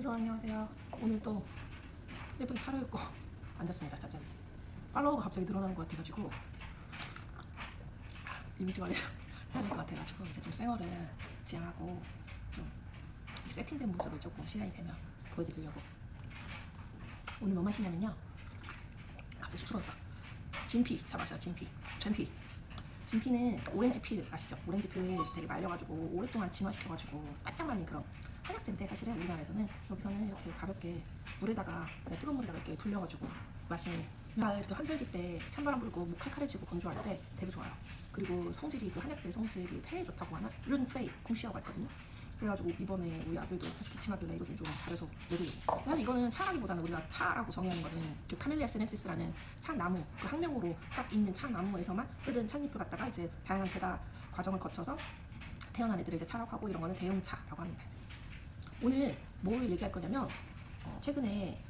여러분 안녕하세요. 오늘 또 예쁘게 차려입고 앉았습니다. 짜잔. 팔로워가 갑자기 늘어나는 것 같아가지고 이미지 관리 좀 해야 될 것 같아가지고 이렇게 좀 생얼을 지향하고 좀 세팅된 모습을 조금 시간이 되면 보여드리려고. 오늘 뭐 마시냐면요, 갑자기 쑥스러워서 진피 사봤어요. 전피. 진피는 오렌지 필 아시죠? 오렌지 필 되게 말려가지고 오랫동안 진화시켜가지고 바짝 말린 그런 한약재인데, 사실은 우리나라에서는 여기서는 이렇게 가볍게 물에다가 뜨거운 물에다가 이렇게 불려가지고 마시는, 이렇게 환절기 때 찬바람 불고 목 칼칼해지고 건조할 때 되게 좋아요. 그리고 성질이, 그 한약재 성질이 폐에 좋다고 하나? 룬페이 공시라고 했거든요. 그래가지고 이번에 우리 아들도 계속 기침하길래 이거 좀 달여서 내리려고. 사실 이거는 차라기보다는 우리가 차라고 정의하는 거는 그 카멜리아 시넨시스라는 차나무, 그 학명으로 딱 있는 차나무에서만 뜯은 찻잎을 갖다가 이제 다양한 제다 과정을 거쳐서 태어난 애들을 이제 차라고 하고, 이런 거는 대용차라고 합니다. 오늘 뭘 얘기할 거냐면, 최근에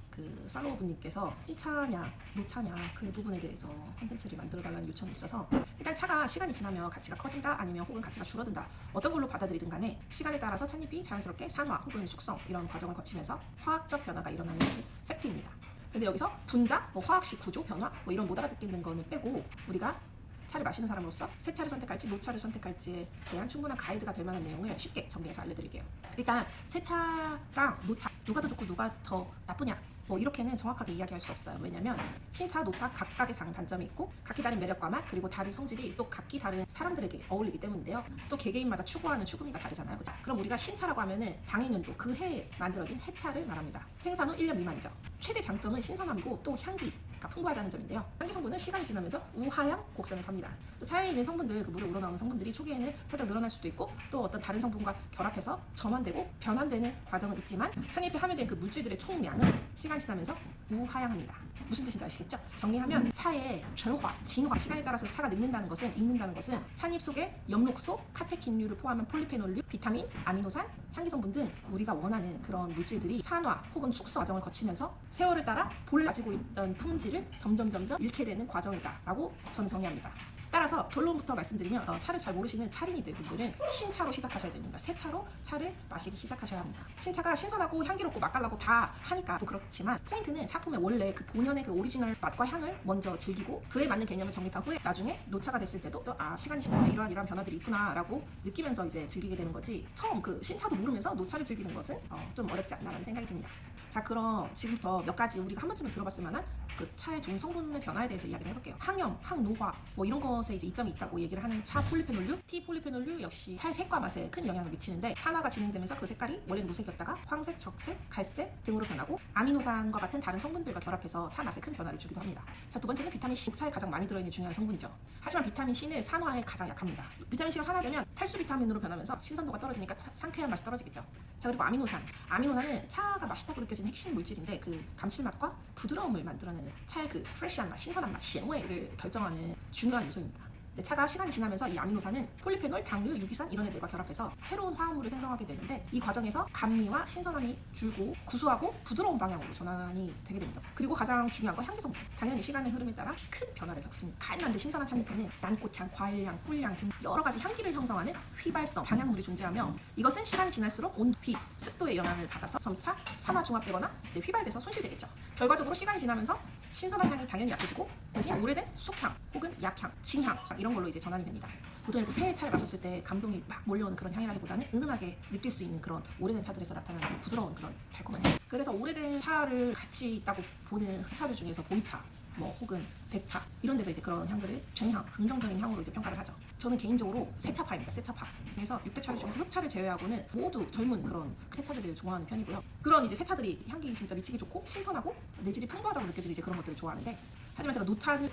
그 팔로워분님께서 신차냐 노차냐 그 부분에 대해서 콘텐츠를 만들어 달라는 요청이 있어서, 일단 차가 시간이 지나면 가치가 커진다 아니면 혹은 가치가 줄어든다, 어떤 걸로 받아들이든 간에 시간에 따라서 찻잎이 자연스럽게 산화 혹은 숙성 이런 과정을 거치면서 화학적 변화가 일어나는 것이 팩트입니다. 근데 여기서 분자, 화학식 구조 변화 이런 못 알아듣겠는 거는 빼고, 우리가 차를 마시는 사람으로서 새 차를 선택할지 노차를 선택할지에 대한 충분한 가이드가 될 만한 내용을 쉽게 정리해서 알려드릴게요. 일단 새 차랑 노차 누가 더 좋고 누가 더 나쁘냐 이렇게는 정확하게 이야기할 수 없어요. 왜냐면 신차, 노차 각각의 장단점이 있고 각기 다른 매력과 맛, 그리고 다른 성질이 또 각기 다른 사람들에게 어울리기 때문인데요. 또 개개인마다 추구하는 추구미가 다르잖아요. 그죠? 그럼 우리가 신차라고 하면은 당해년도 그 해에 만들어진 해차를 말합니다. 생산 후 1년 미만이죠. 최대 장점은 신선함이고 또 향기가 풍부하다는 점인데요. 향기 성분은 시간이 지나면서 우하향 곡선을 탑니다. 또 차에 있는 성분들, 그 물에 우러나오는 성분들이 초기에는 살짝 늘어날 수도 있고, 또 어떤 다른 성분과 결합해서 점환되고 변환되는 과정은 있지만, 찻잎에 함유된 그 물질들의 총량은 시간이 지나면서 우하향합니다. 무슨 뜻인지 아시겠죠? 정리하면 차의 전화, 진화, 시간에 따라서 차가 익는다는 것은 찻잎 속에 엽록소, 카테킨류를 포함한 폴리페놀류, 비타민, 아미노산, 향기 성분 등 우리가 원하는 그런 물질들이 산화 혹은 숙성 과정을 거치면서 세월을 따라 본래 가지고 있던 품질을 점점 잃게 되는 과정이다라고 저는 정의합니다. 따라서 결론부터 말씀드리면, 차를 잘 모르시는 차린이들 분들은 신차로 시작하셔야 됩니다. 새 차로 차를 마시기 시작하셔야 합니다. 신차가 신선하고 향기롭고 맛깔나고 다 하니까 또 그렇지만, 포인트는 차품의 원래 그 본연의 그 오리지널 맛과 향을 먼저 즐기고 그에 맞는 개념을 정립한 후에 나중에 노차가 됐을 때도 또 시간이 지나면 이러한 변화들이 있구나 라고 느끼면서 이제 즐기게 되는 거지, 처음 그 신차도 모르면서 노차를 즐기는 것은 좀 어렵지 않나라는 생각이 듭니다. 자, 그럼 지금부터 몇 가지 우리가 한 번쯤은 들어봤을 만한 그 차의 좋은 성분의 변화에 대해서 이야기를 해볼게요. 항염, 항노화 이런 것에 이제 이점이 있다고 얘기를 하는 차 폴리페놀류, T 폴리페놀류 역시 차의 색과 맛에 큰 영향을 미치는데, 산화가 진행되면서 그 색깔이 원래는 무색이었다가 황색, 적색, 갈색 등으로 변하고, 아미노산과 같은 다른 성분들과 결합해서 차 맛에 큰 변화를 주기도 합니다. 자, 두 번째는 비타민 C, 차에 가장 많이 들어있는 중요한 성분이죠. 하지만 비타민 C는 산화에 가장 약합니다. 비타민 C가 산화되면 탈수 비타민으로 변하면서 신선도가 떨어지니까 상쾌한 맛이 떨어지겠죠. 자, 그리고 아미노산은 차가 맛있다고 느껴지는 핵심 물질인데, 그 감칠맛과 부드러움을 만들어내는 차의 그 프레시한 맛, 신선한 맛, 시엔웨이를 결정하는 중요한 요소입니다. 차가 시간이 지나면서 이 아미노산은 폴리페놀, 당류, 유기산 이런 애들과 결합해서 새로운 화합물을 생성하게 되는데, 이 과정에서 감미와 신선함이 줄고 구수하고 부드러운 방향으로 전환이 되게 됩니다. 그리고 가장 중요한 건 향기 성분. 당연히 시간의 흐름에 따라 큰 변화를 겪습니다. 갈만한 신선한 찻잎에는 난꽃향, 과일향, 꿀향 등 여러 가지 향기를 형성하는 휘발성, 방향물이 존재하며, 이것은 시간이 지날수록 온도, 비, 습도의 영향을 받아서 점차 산화 중합되거나 이제 휘발돼서 손실되겠죠. 결과적으로 시간이 지나면서 신선한 향이 당연히 약해지고, 대신 오래된 숙향 혹은 약향, 진향 이런 걸로 이제 전환이 됩니다. 보통 이렇게 새 차를 마셨을 때 감동이 막 몰려오는 그런 향이라기보다는 은은하게 느낄 수 있는 그런 오래된 차들에서 나타나는 부드러운 그런 달콤한 향. 그래서 오래된 차를 같이 있다고 보는 흑차들 중에서 보이차, 혹은 백차 이런 데서 이제 그런 향들을 전향, 긍정적인 향으로 이제 평가를 하죠. 저는 개인적으로 새차파입니다. 새차파. 그래서 6대 차들 중에서 흑차를 제외하고는 모두 젊은 그런 새차들을 좋아하는 편이고요. 그런 이제 새차들이 향기 진짜 미치기 좋고 신선하고 내질이 풍부하다고 느껴지는 이제 그런 것들을 좋아하는데, 하지만 제가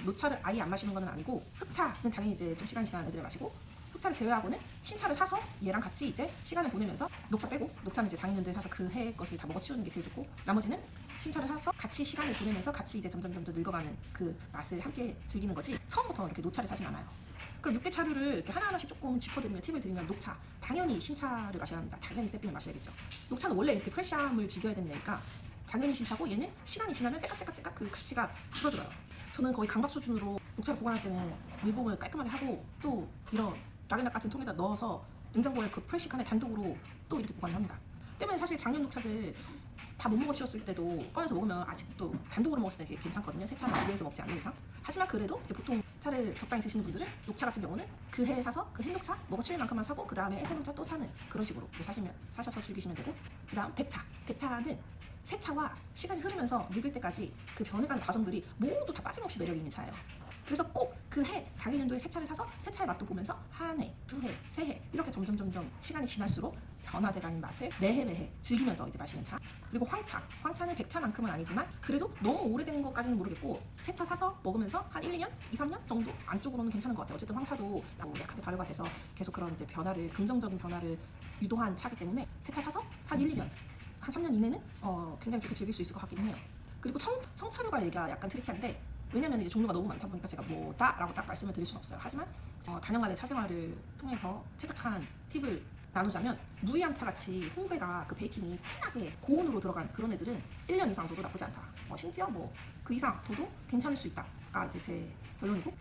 노차를 아예 안 마시는 건 아니고, 흑차는 당연히 이제 좀 시간이 지난 애들을 마시고, 흑차를 제외하고는 신차를 사서 얘랑 같이 이제 시간을 보내면서, 녹차 빼고, 녹차는 이제 당연연도에 사서 그 해의 것을 다 먹어 치우는 게 제일 좋고, 나머지는 신차를 사서 같이 시간을 보내면서 같이 이제 점점 더 늙어가는 그 맛을 함께 즐기는 거지, 처음부터 이렇게 노차를 사진 않아요. 그럼 6대 차류를 이렇게 하나하나씩 조금 짚어드리면, 팁을 드리면, 녹차 당연히 신차를 마셔야 합니다. 당연히 새삥을 마셔야겠죠. 녹차는 원래 이렇게 프레시함을 즐겨야 된다니까 당연히 신차고, 얘는 시간이 지나면 째깍 그 가치가 줄어들어요. 저는 거의 강박 수준으로 녹차를 보관할 때는 밀봉을 깔끔하게 하고, 또 이런 락앤락 같은 통에다 넣어서 냉장고에 그 프레시 칸에 단독으로 또 이렇게 보관을 합니다. 때문에 사실 작년 녹차들 다 못 먹어치웠을 때도 꺼내서 먹으면 아직도 단독으로 먹었을 때 되게 괜찮거든요. 새 차를 비교해서 먹지 않는 이상. 하지만 그래도 이제 보통 차를 적당히 드시는 분들은 녹차 같은 경우는 그 해에 사서 그 햇녹차 먹어치울 만큼만 사고 그 다음에 새 녹차 또 사는 그런 식으로 사셔서 즐기시면 되고, 그 다음 백차. 백차는 새 차와 시간이 흐르면서 늙을 때까지 그 변해가는 과정들이 모두 다 빠짐없이 매력이 있는 차예요. 그래서 꼭 그 해, 당일연도에 새 차를 사서 새 차의 맛도 보면서 한 해, 두 해, 세 해 이렇게 점점 시간이 지날수록 변화돼가는 맛을 매해 즐기면서 이제 마시는 차. 그리고 황차. 황차는 백차만큼은 아니지만 그래도 너무 오래된 것까지는 모르겠고 새 차 사서 먹으면서 한 1, 2년, 2, 3년 정도 안쪽으로는 괜찮은 것 같아요. 어쨌든 황차도 약하게 발효가 돼서 계속 그런 이제 변화를, 긍정적인 변화를 유도한 차기 때문에 새 차 사서 한 1, 2년, 한 3년 이내는 굉장히 좋게 즐길 수 있을 것 같긴 해요. 그리고 청차류가 얘기가 약간 트리키한데, 왜냐면 이제 종류가 너무 많다 보니까 제가 뭐다라고 딱 말씀을 드릴 수는 없어요. 하지만 다년간의 차 생활을 통해서 체득한 팁을 나누자면, 무이암차 같이 홍배가 그 베이킹이 진하게 고온으로 들어간 그런 애들은 1년 이상 둬도 나쁘지 않다. 심지어 그 이상 둬도 괜찮을 수 있다가 이제 제 결론이고,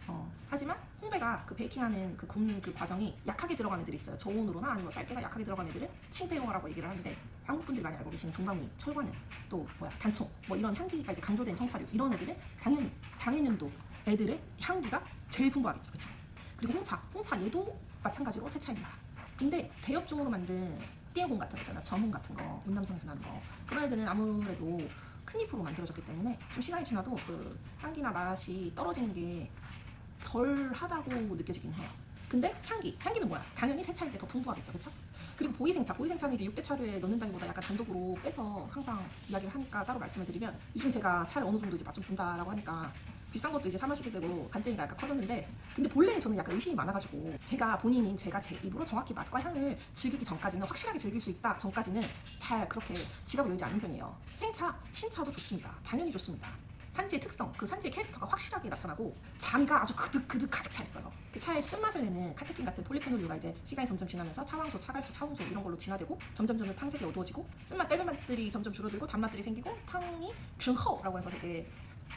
하지만 홍배가 그 베이킹하는 그 굽는 그 과정이 약하게 들어간 애들이 있어요. 저온으로나 아니면 짧게나 약하게 들어간 애들은 칭배용화라고 얘기를 하는데, 한국 분들이 많이 알고 계시는 동방미, 철관은, 또 단총, 이런 향기가 이제 강조된 청차류, 이런 애들은 당연히 당연연도 애들의 향기가 제일 풍부하겠죠, 그렇죠? 그리고 홍차 얘도 마찬가지로 새 차입니다. 근데 대엽종으로 만든 띠에공 같은 거 있잖아, 점홍 같은 거, 운남성에서 나는 거, 그런 애들은 아무래도 큰 잎으로 만들어졌기 때문에 좀 시간이 지나도 그 향기나 맛이 떨어지는 게 덜 하다고 느껴지긴 해요. 근데 향기는 뭐야? 당연히 새 차일 때 더 풍부하겠죠, 그렇죠? 그리고 보이생차는 이제 6대 차류에 넣는다기보다 약간 단독으로 빼서 항상 이야기를 하니까 따로 말씀을 드리면, 요즘 제가 차를 어느 정도 이제 맛 좀 본다라고 하니까 비싼 것도 이제 사 마시게 되고 간땡이가 약간 커졌는데, 근데 본래 저는 약간 의심이 많아가지고, 제가 제 입으로 정확히 맛과 향을 즐기기 전까지는, 확실하게 즐길 수 있다 전까지는 잘 그렇게 지갑을 열지 않는 편이에요. 생차, 신차도 좋습니다. 당연히 좋습니다. 산지의 특성, 그 산지의 캐릭터가 확실하게 나타나고 장이가 아주 그득 가득 차 있어요. 그 차의 쓴맛을 내는 카테킨 같은 폴리페놀류가 이제 시간이 점점 지나면서 차황소, 차갈수, 차홍소 이런 걸로 진화되고 점점 탕색이 어두워지고, 쓴맛, 떫은 맛들이 점점 줄어들고 단맛들이 생기고, 탕이 준허라고 해서 되게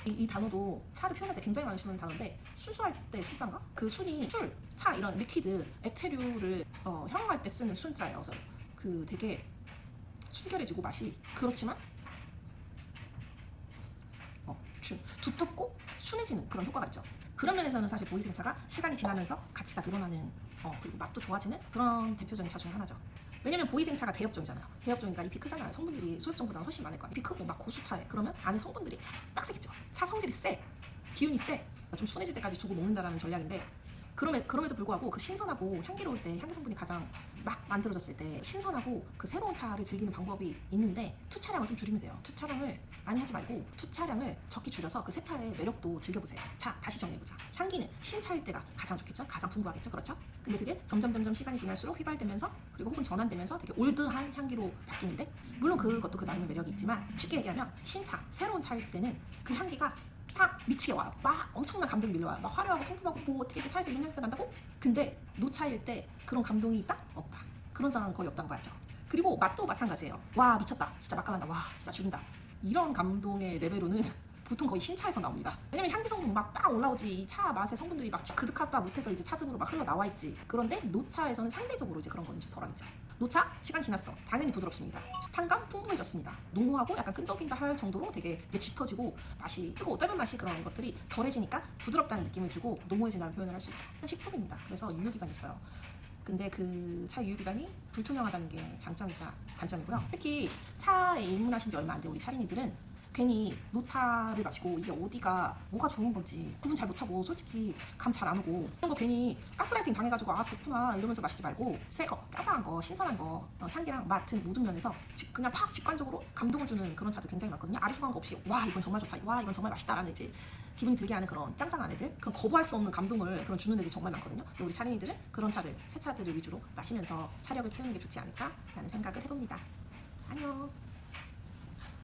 이 단어도 차를 표현할 때 굉장히 많이 쓰는 단어인데, 순수할 때 순자인가? 그 순이 차 이런 리퀴드, 액체류를 형용할 때 쓰는 순자예요. 그래서 그 되게 순결해지고 맛이, 그렇지만 두텁고 순해지는 그런 효과가 있죠. 그런 면에서는 사실 보이생차가 시간이 지나면서 가치가 늘어나는, 그리고 맛도 좋아지는 그런 대표적인 차 중에 하나죠. 왜냐면 보이생차가 대엽종이잖아요. 대엽종이니까 잎이 크잖아요. 성분들이 소엽종보다 훨씬 많을 거야. 잎이 크고 막 고수차에, 그러면 안에 성분들이 빡세겠죠. 차 성질이 세, 기운이 세, 좀 순해질 때까지 주고 먹는다라는 전략인데, 그럼에도 불구하고 그 신선하고 향기로울 때, 향기 성분이 가장 막 만들어졌을 때 신선하고 그 새로운 차를 즐기는 방법이 있는데, 투차량을 좀 줄이면 돼요. 투차량을 많이 하지 말고 투차량을 적게 줄여서 그 새 차의 매력도 즐겨보세요. 자, 다시 정리해보자. 향기는 신차일 때가 가장 좋겠죠? 가장 풍부하겠죠? 그렇죠? 근데 그게 점점 시간이 지날수록 휘발되면서, 그리고 혹은 전환되면서 되게 올드한 향기로 바뀌는데, 물론 그것도 그 나름의 매력이 있지만, 쉽게 얘기하면 신차, 새로운 차일 때는 그 향기가 막 미치게 와요. 막 엄청난 감동이 밀려와요. 막 화려하고 풍부하고 어떻게 차에서 이런 향기가 난다고? 근데 노차일 때 그런 감동이 딱 없다. 그런 상황은 거의 없다고 봐야죠. 그리고 맛도 마찬가지예요. 와, 미쳤다. 진짜 맛깔난다. 와, 진짜 죽인다. 이런 감동의 레벨로는 보통 거의 신차에서 나옵니다. 왜냐면 향기 성분 막 올라오지, 이 차 맛의 성분들이 막 그득하다 못해서 이제 차즙으로 막 흘러나와 있지. 그런데 노차에서는 상대적으로 이제 그런 건 좀 덜하겠죠. 노차 시간 지났어. 당연히 부드럽습니다. 탄감 풍부해졌습니다. 농후하고 약간 끈적인다 할 정도로 되게 이제 짙어지고, 맛이 쓰고 떫은 맛이, 그런 것들이 덜해지니까 부드럽다는 느낌을 주고 농후해진다는 표현을 할 수 있죠. 식품입니다. 그래서 유효기간이 있어요. 근데 그 차 유효기간이 불투명하다는 게 장점이자 단점이고요. 특히 차에 입문하신 지 얼마 안 된 우리 차린이들은 괜히 노차를 마시고 이게 어디가 뭐가 좋은 건지 구분 잘 못하고 솔직히 감 잘 안 오고, 이런 거 괜히 가스라이팅 당해가지고 아 좋구나 이러면서 마시지 말고, 새 거, 짜장한 거, 신선한 거, 향기랑 맛 등 모든 면에서 그냥 팍 직관적으로 감동을 주는 그런 차도 굉장히 많거든요. 아리송한 거 없이 와 이건 정말 좋다, 와 이건 정말 맛있다라는 이제 기분이 들게 하는 그런 짱짱한 애들, 그런 거부할 수 없는 감동을 그런 주는 애들이 정말 많거든요. 우리 차린이들은 그런 차를, 새 차들을 위주로 마시면서 차력을 키우는 게 좋지 않을까라는 생각을 해봅니다. 안녕.